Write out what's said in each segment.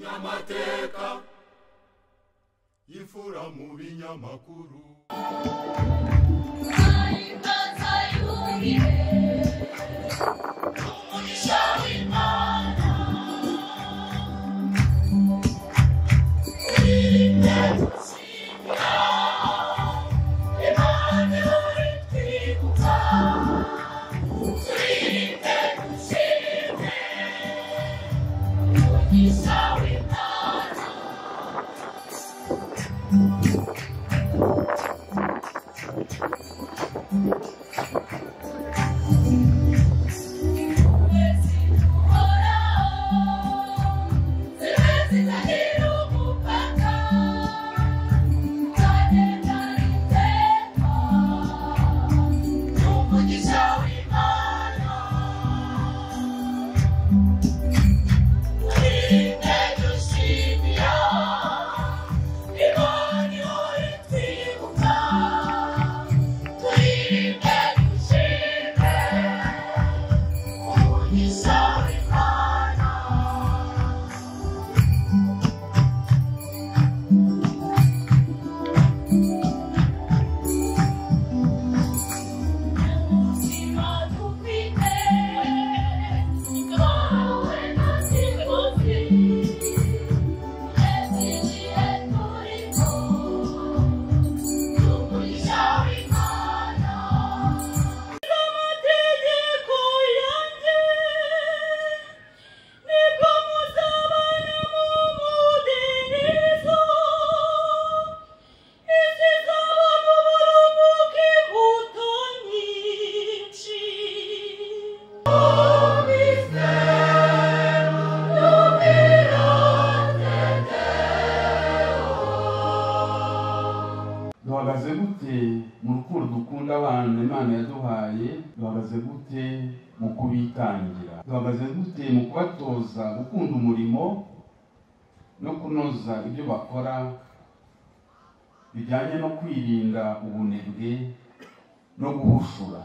Nyamateka Yifura mu binyamakuru duhagaze gute mu rukundo dukunda abana Imana yaduhaye, duhagaze gute mu kubitangira, duhagaze gute mu kubatoza gukunda umurimo no kunoza ibyo bakora bijyanye no kwirinda ubunebwe no guhushura.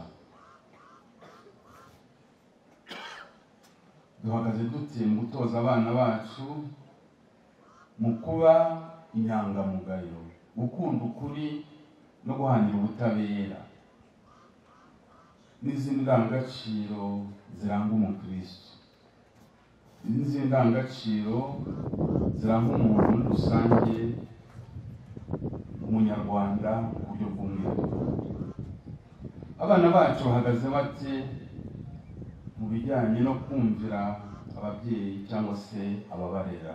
Duhagaze dute mu gutoza abana bacu mu kuba inyangamugayo, gukunda ukuri no guhanira ubutabera n'izindi ndangagaciro ziranga umukristo, n'izindi ndangagaciro ziranga umuntu muri rusange, umunyarwanda ku buryo bw'umwihariko. Abana bacu bahagaze bate mu bijyanye no kumvira ababyeyi cyangwa se ababarera?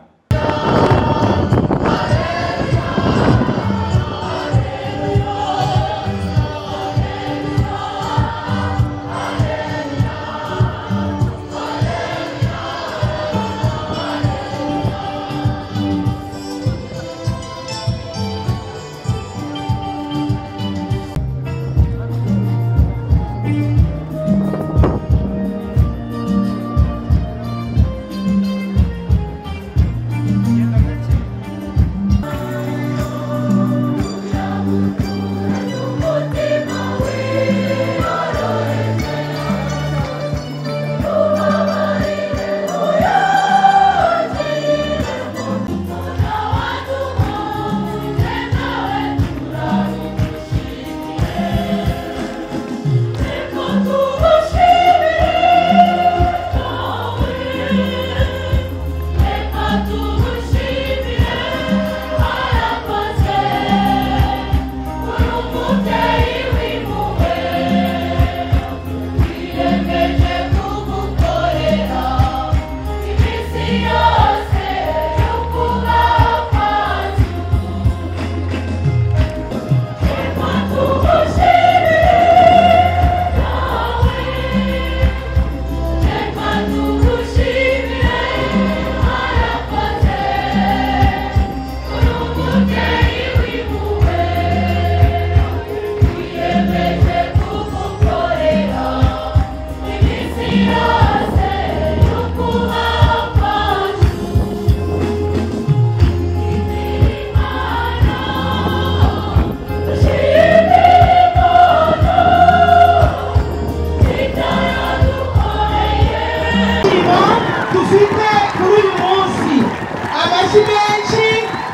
amashi menshi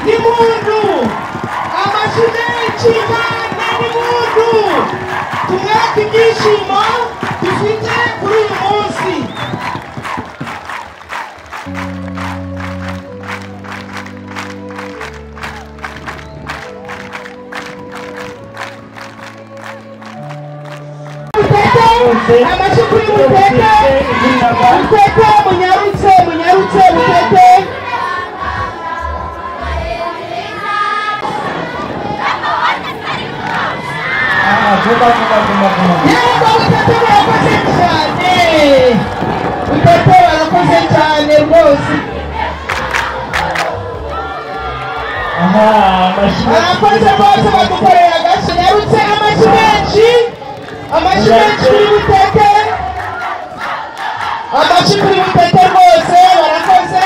ni muntu, amashi menshi Imana ni muntu. Tumwaka ibyishimo dufite kuri uyu munsi. Amashi kuri Mutete, Mutete munyarutse Mutete. Yego Mutete barakoze cyane, Mutete barakoze cyane rwose. Barakoze bose badukorera agashyi. Nyarutse amashi menshi kuri Mutete, amashi kuri Mutete rwose barakoze.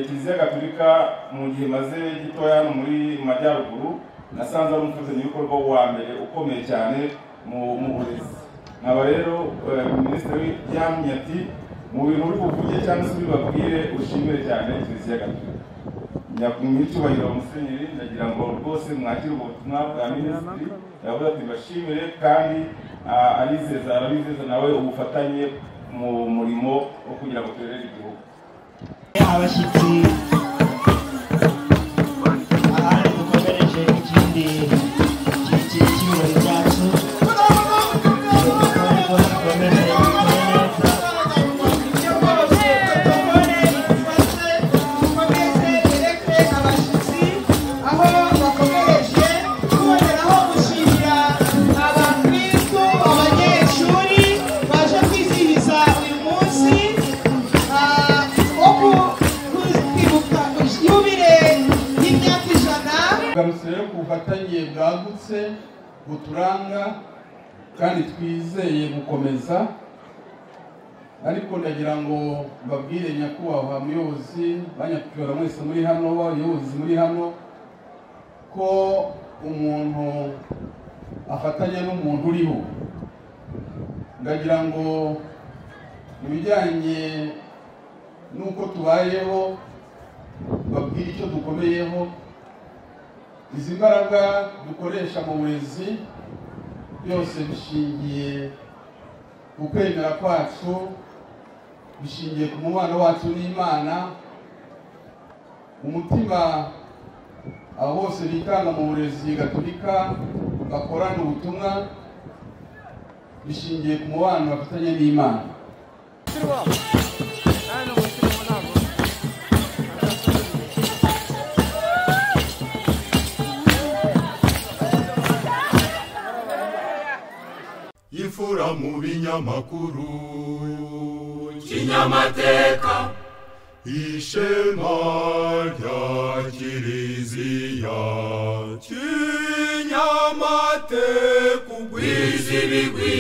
Kiliziya Gatolika mu gihe maze gitoya hano muri Majyaruguru nasanze ari umufatanyabikorwa wa mbere ukomeye cyane mu burezi. Nkaba rero Minisitiri yamye ati mu bintu uri buvuge cyangwa se ubibabwire ushimire cyane Kiliziya Gatolika. Nyakubahwa Musenyeri ndagira ngo rwose mwakire ubutumwa bwa Minisitiri yavuze ati bashimire kandi arabizeza nawe ubufatanye mu murimo wo kugira ngo turere igihugu. Abashyitsi ahandi dukomereje ikindi cy'ibirori byacu Rero ku bufatanye bwagutse buturanga kandi twizeye gukomeza, ariko ndagira ngo mbabwire nyakubahwa muyobozi banyacyubahwa mwese muri hano, abayobozi muri hano, ko umuntu afatanya n'umuntu uriho. Ndagira ngo ibijyanye n'uko tubayeho babwire icyo dukomeyeho. Izi mbaraga dukoresha mu burezi byose bishingiye ku ukwemera kwacu bishingiye ku mubano wacu n'Imana. Umutima abo bose bitanga mu burezi gatolika bakorana ubutumwa bishingiye ku mubano bafitanye n'Imana. Imfura mu binyamakuru, kinyamateka, ishema rya Kiliziya, kinyamateka ugwiza ibigwi.